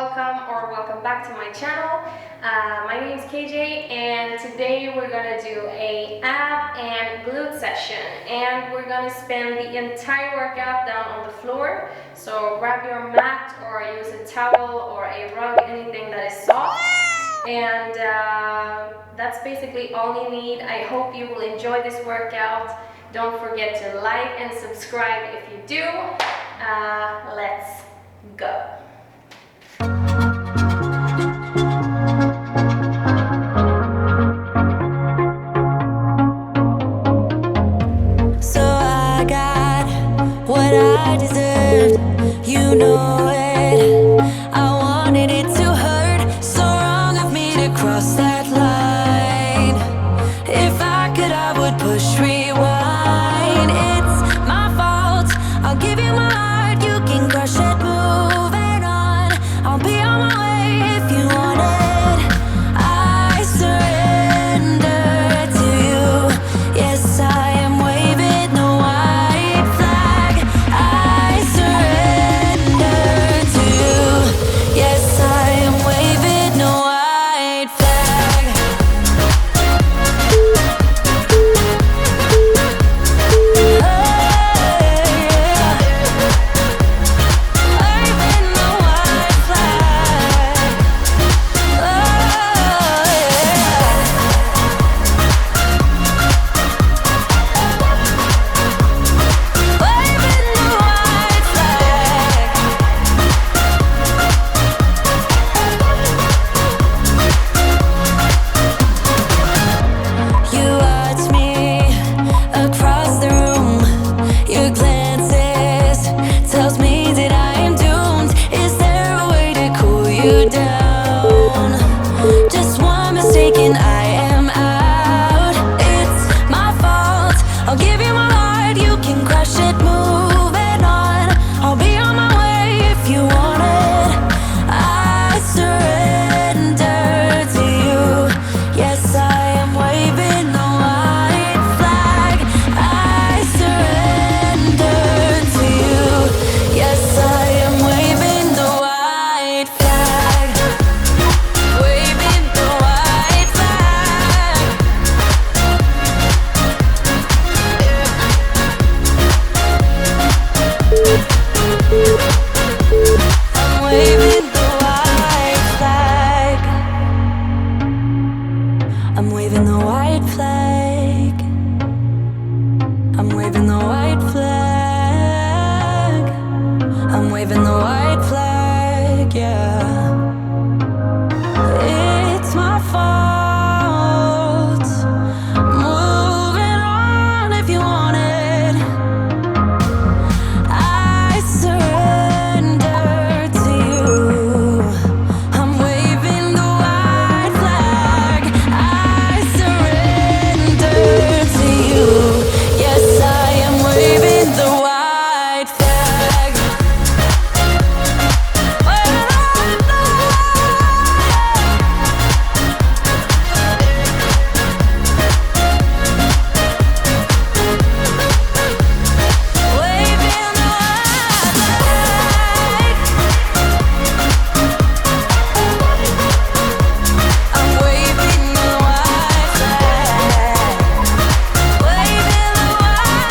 welcome back to my channel. My name is KJ, and today we're gonna do a ab and glute session, and we're gonna spend the entire workout down on the floor. So grab your mat or use a towel or a rug, anything that is soft, and that's basically all you need. I hope you will enjoy this workout. Don't forget to like and subscribe if you do. Let's go. So I got what I deserved, you know it. I wanted it to hurt, so wrong of me to cross that line. If I could, I would push rewind. It's my fault, I'll give you my heart, you can crush it, moving on. I'll be on my way if you want it. I surrender to you. Yes, I am waving the white flag. I surrender to you. Yes, I am waving the white flag. Waving the white flag. Waving the white flag. You watch me across the room. Your glances tells me that I am doomed. Is there a way to cool you down? Just one mistake and I am out. It's my fault, I'll give you my heart, you can crush it, moving on. I'll be on my way if you want it. I surrender to you. Yes, I am waving the white flag. I surrender to you. Yes, I am waving the white flag. Waving the white flag. I'm waving the white flag. I'm waving the white flag. I'm waving the white flag. I'm waving the white flag, yeah. It's my fault. Moving on if you want it. I surrender to you. I'm waving the white flag. I surrender to you. Yes, I am waving the white flag. Waving the white flag. I'm waving the white flag. Waving the white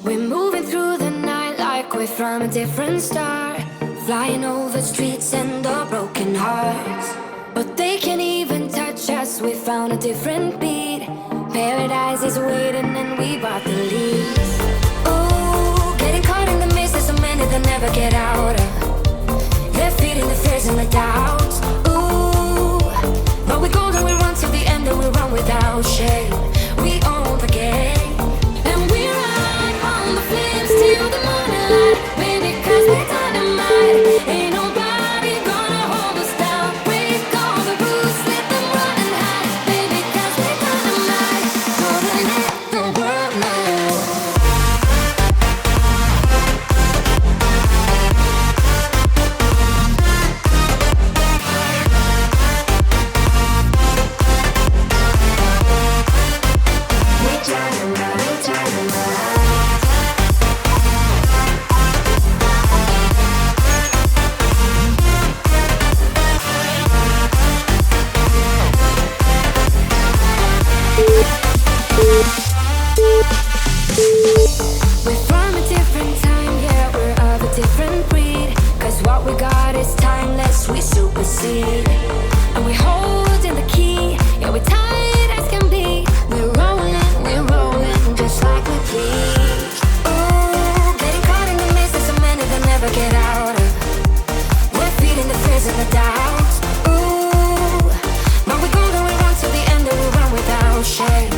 We're moving through the night like we're from a different star, flying over streets and our broken hearts. But they can't even touch us, we found a different beat. Paradise is waiting and we bought the leads. Ooh, getting caught in the mist, there's so many that never get out of. They're feeding the fears and the doubts. Ooh, but we're golden, we run till the end and we run without shame. We own the game. And we ride on the flames till the morning light. Baby, 'cause we're dynamite. Ain't nobody gonna hold us down. Break all the rules, let them run and hide. Baby, 'cause we're dynamite. Gonna let the world know. Cause what we got is timeless, we supersede. And we hold in the key, yeah, we're tight as can be. We're rolling, just like we please. Ooh, getting caught in the mist is so many that never get out of. We're feeding the fears and the doubts. Ooh, but we go the way run to the end and we run without shame.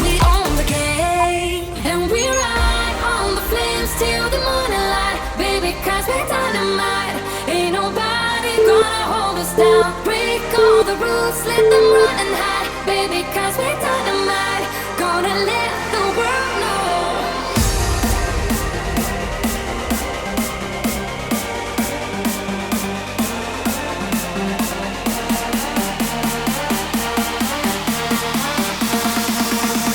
We own the game, and we ride on the flames till the morning light. Baby, cause we're dynamite. Ain't nobody gonna hold us down. Break all the rules, let them run and hide. Baby, cause we're dynamite. Gonna let the world know.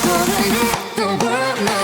Gonna let the world know.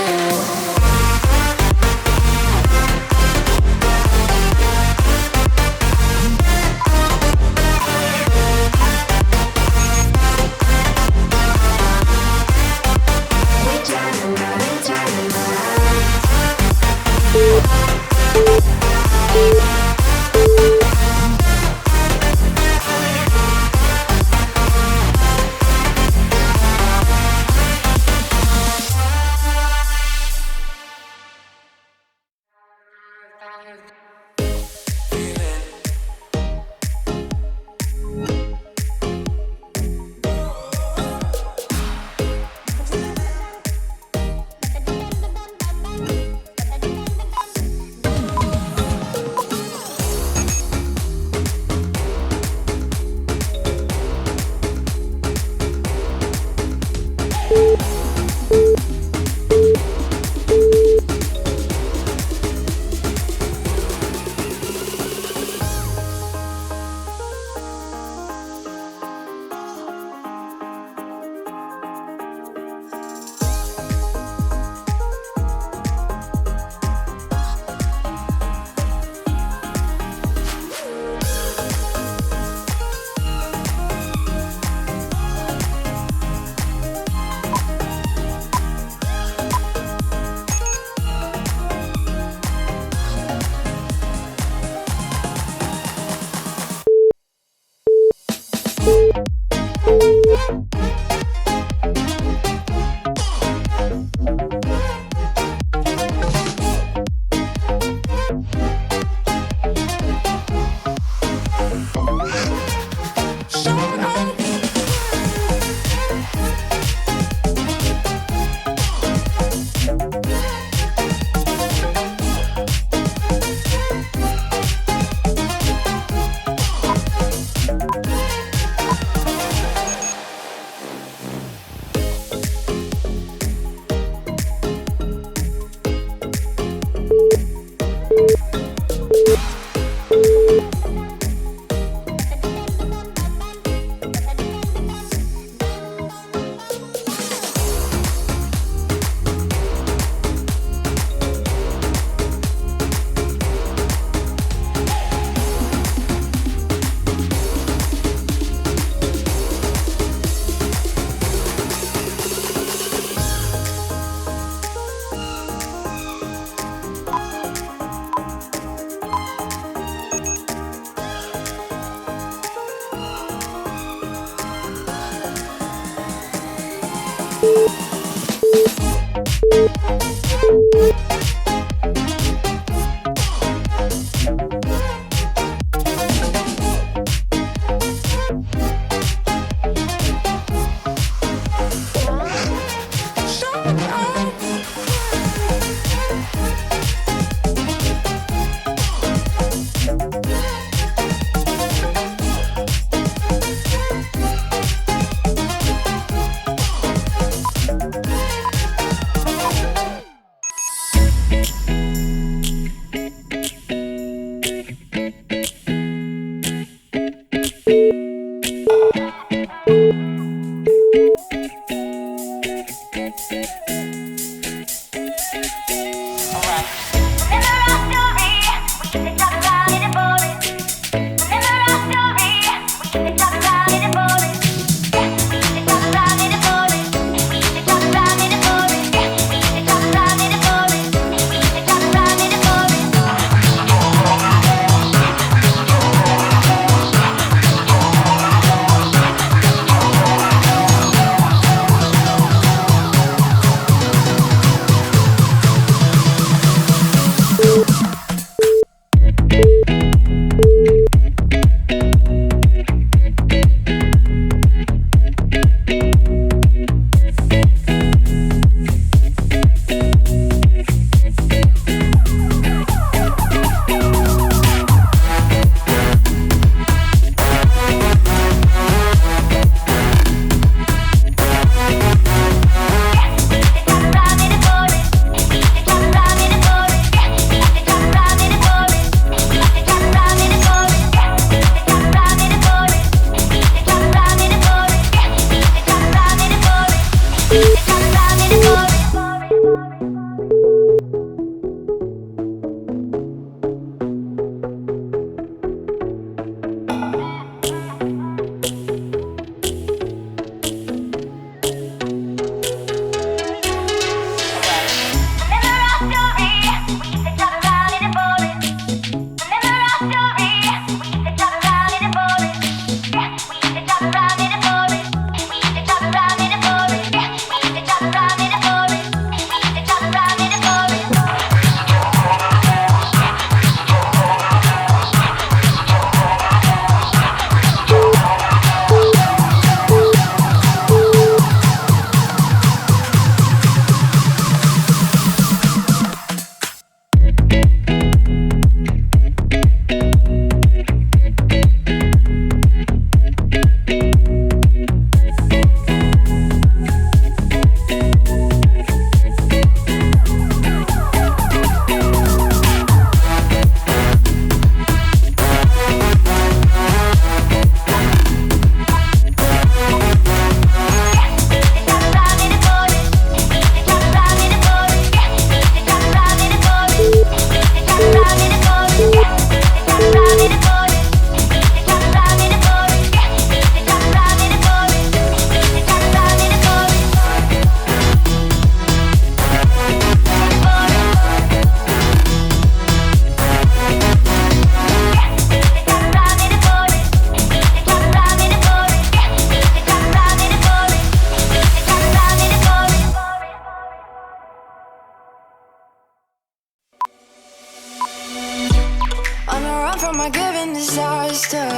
from my given disaster.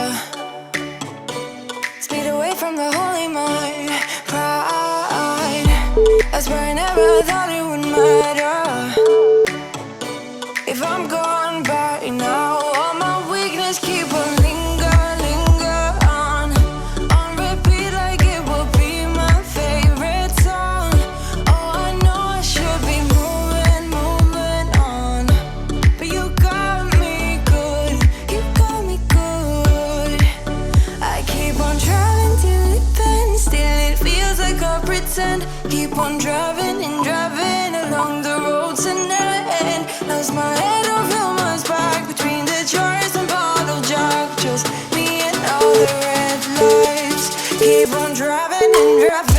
Speed away from the holy mind. Pride, I swear I never thought it would matter. If I'm gone by now, all my weakness keep on linger on repeat like it will be my favorite song. Oh, I know I should be moving on, but you got me good, you got me good. I keep on driving till it bends, still it feels like I pretend. Keep on driving and driving along the roads and never end. Lost my head over my back between the jars and bottle jack. Just me and all the red lights. Keep on driving and driving.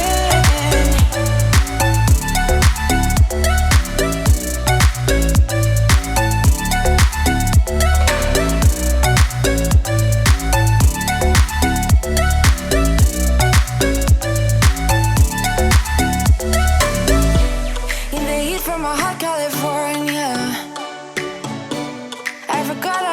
In the heat from a hot California, I forgot